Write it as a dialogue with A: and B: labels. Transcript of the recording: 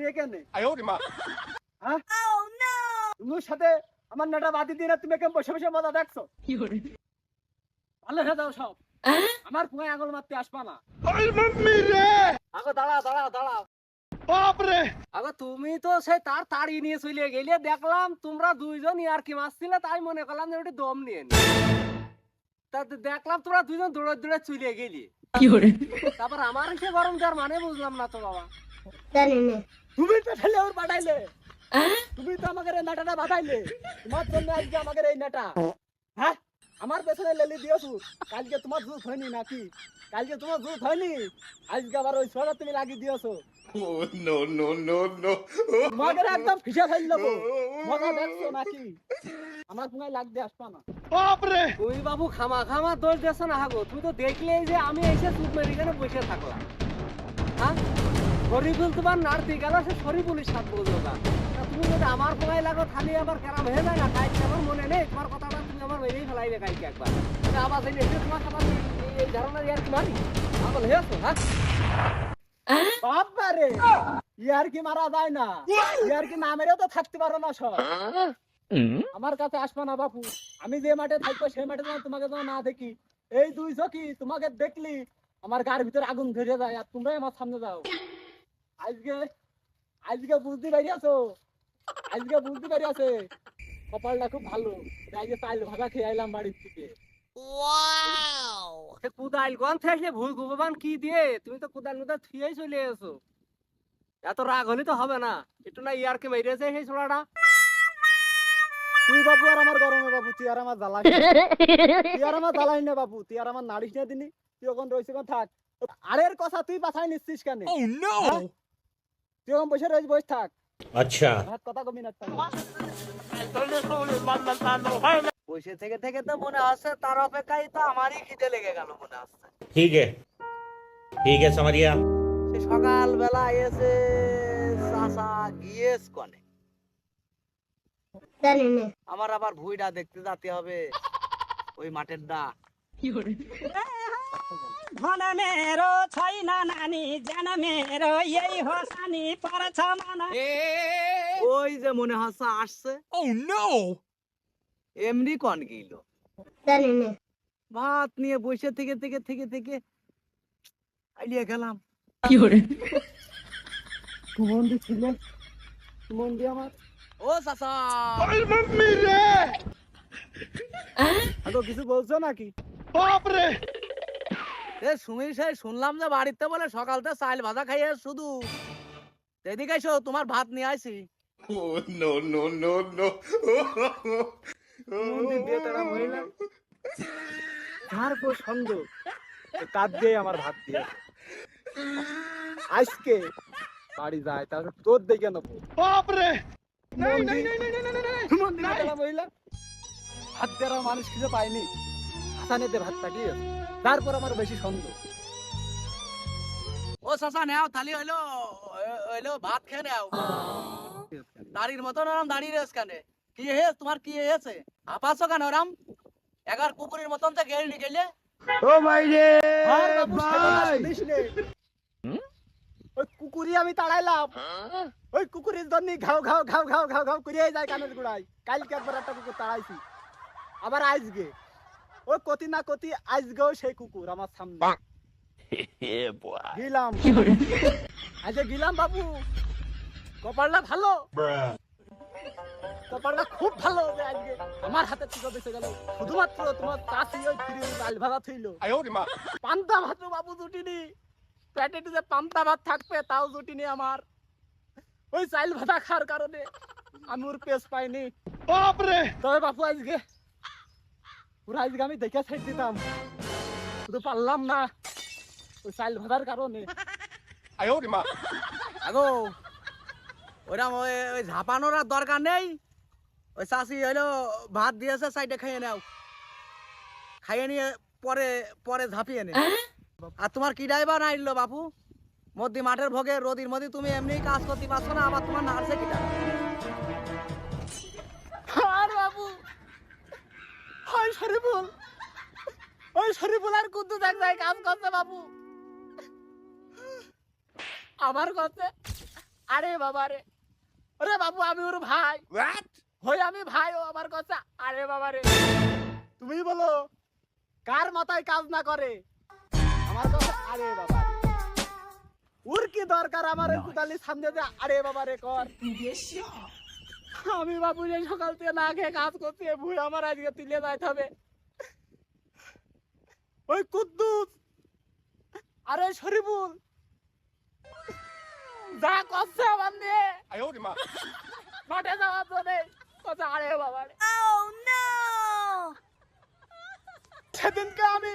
A: তুমি এখানে হ্যাঁ তোমার সাথে আমার নেটা বাদি দিয়ে না তুমি এখানে বসে বসে মজা দেখছো ভালো হয়ে যাও সব আমার পুয়ায় আঙুল মারতে আসবা না আগো দাঁড়াও বাপরে আগো তুমি তো সেই তার তাড়ি নিয়ে চলে গেলে দেখলাম তোমরা দুইজন আর কি মারছিলে তাই মনে করলাম যে ওটা দম নিয়ে তা দেখলাম তোমরা দুইজন দৌড়ে দৌড়ে চলে গেলি তারপর আমার এসে গরম দেওয়ার মানে বুঝলাম না তো বাবা তুমি তো ঠেলে ওর পাঠাইলে তুমি তো আমাকে এই নাটাটা বাঁধাইলে তোমার জন্য আজকে আমাকে এই নাটা হ্যাঁ আমার পেছনে লেলি দিয়েছো কালকে তোমার জুত হয়নি নাকি কালকে তোমার জুত হয়নি আজকে আবার ওই ছোড়া তুমি লাগিয়ে দিয়েছো তোমাকে একদম ফিসে ফেল দেবো মজা দেখছো নাকি আমার পুনায় লাগতে আসবা না বাপরে তুমি বাবু খামা দোষ দেছো না হাগো তুমি তো দেখলেই যে আমি এসে চুপ মেরে এখানে বসে থাকলাম হ্যাঁ শরীফুল তোমার নাড়তে গেল সে শরীফুলের সাথ বললো না তুমি যদি আমার পুনায় লাগো খালি আবার কেরাম হয়ে যায় না কালকে আমার মনে নেই তোমার কথাটা তুমি আমার মেরেই ফেলাইবে কালকে একবার আবার এসে তোমার সাথে এই ধারণা ইয়ার কি মারি পাগল হয়েছো হ্যাঁ বাবারে ইয়ার কি মারা যায় না ইয়ার কি না মেরেও তো থাকতে পারো না সব আমার কাছে আসবা না বাপু আমি যে মাঠে থাকবো সেই মাঠে তোমাকে তো না দেখি এই দুই চকি তোমাকে দেখলি আমার গার ভিতরে আগুন ধরে যায় আর তোমরাই আমার সামনে যাও আজকে বুঝতে পারিয়াছো কপালটা খুব ভালো আজকে চাইল ভাজা খেয়ে আইলাম বাড়ির থেকে কুদাইল গন থেকে ভুল ভগবান কি দিয়ে তুমি তো কুদাল মুদাল থুয়েই চলে এসো এত রাগ হলে তো হবে না একটু না ইয়ারকে মেরেছে সেই ছোড়াটা তুই বাবু আর আমার গরমে বাবু তুই আর আমার জ্বালাই না বাবু তুই আর আমার নাড়িস না দিনি তুই ওখান রয়েছে থাক আরের কথা তুই বাছাই নিচ্ছিস কেন তুই ওখান বসে রয়েছে বসে থাক
B: আচ্ছা
A: কথা কমি না বসে থেকে থেকে তো মনে হচ্ছে তার অপেক্ষায় তো আমারই খিদে লেগে গেল মনে হচ্ছে
B: ठीक है समझ गया
A: সে সকালবেলা এসে চাচা গিয়েছ কনে আমার আবার ভুইটা দেখতে যেতে হবে ওই মাঠের দা
C: ধন মেরো ছয় না নানি জান মেরো এই হোসানি পরছ মানা
A: ওই যে মনে হচ্ছে আসছে এমনি কন গিল ভাত নিয়ে বসে থেকে আইলিয়ে গেলাম সুমন্দি ছিলেন সুমন্দি আমার ও চাচা আগে কিছু বলছো নাকি বাপরে এ সুমির সাহেব শুনলাম যে বাড়িতে বলে সকালতে চাল ভাজা খাইয়ে শুধু এদিকে এসো তোমার ভাত নিয়ে আসি তারপর সন্দেহ কাঁদ দিয়ে আমার ভাত দিয়ে আজকে বাড়ি যায় তাহলে তোর দেখে নেবো বাপরে মহিলা ভাত দেওয়ার মানুষ কিছু পাইনি হাসানেতে ভাত পাঠিয়ে তারপর আমার বেশি সন্দেহ ও চাচা নেও থালি হইলো ভাত খেয়ে নেও দাড়ির মতন ওরম দাঁড়িয়ে রেস কানে কি হে তোমার কি হয়েছে হাঁপাচ্ছ কেন ওরম এগার কুকুরের মতন তো গেল নিকেলে ও ভাই রে ভাই ওই কুকুরি আমি তাড়াইলাম ওই কুকুরের জন্য ঘাও করিয়ে যায় কানের গোড়ায় কালকে একবার একটা কুকুর তাড়াইছি আবার আজকে ওই কতি না কতি আজকেও সেই কুকুর আমার সামনে গেলাম আজকে গেলাম বাবু কপালটা ভালো কপালটা খুব ভালো হবে আজকে আমার হাতে থেকে বেঁচে গেল শুধুমাত্র তোমার চাষি ওই ফিরিয়ে ডাল ভাড়া থইল পান্তা ভাত বাবু জুটিনি পেটে যে পান্তা ভাত থাকবে তাও জুটিনি আমার ওই চাইল ভাতা খাওয়ার কারণে আমি ওর পেস পাইনি বাপরে তবে বাপু আজকে পুরা আজকে আমি দেখে ছেড়ে দিতাম শুধু পারলাম না ওই চাইল ভাতার কারণে আগো ওইরকম ওই ঝাপানোর আর দরকার নেই ওই চাষি হইলো ভাত দিয়েছে সাইডে খাইয়ে নাও খাইয়ে নিয়ে পরে ঝাঁপিয়ে নে আর তোমার কি ড্রাইভার আইলো বাপু মধ্যে মাঠের ভোগে রোদির মধ্যে তুমি এমনি কাজ করতে পারছো না আবার তোমার নার্সে কিটা আর বাবু ওই শরীফুল আর কুদ্দু দেখ কাজ করছে বাবু আমার কাছে আরে বাবা রে, ওরে বাবু আমি ওর ভাই। হই আমি ভাই, ও আমার কথা। আরে বাবা রে, তুমি বলো কার মাথায় কাজ না করে আমার কথা। আরে বাবা রে, ওর কি দরকার আমার ওই কুদালি সামনে যে আরে বাবা রে কর। আমি বাবু যে সকাল থেকে না খেয়ে কাজ করছি, ভুই আমার আজকে তুলে যাইতে হবে। ওই কুদ্দুস আরে শরীফুল যা করছে আমার নিয়ে মাঠে যাওয়ার জন্য কথা। আরে বাবা রে, সেদিনকে আমি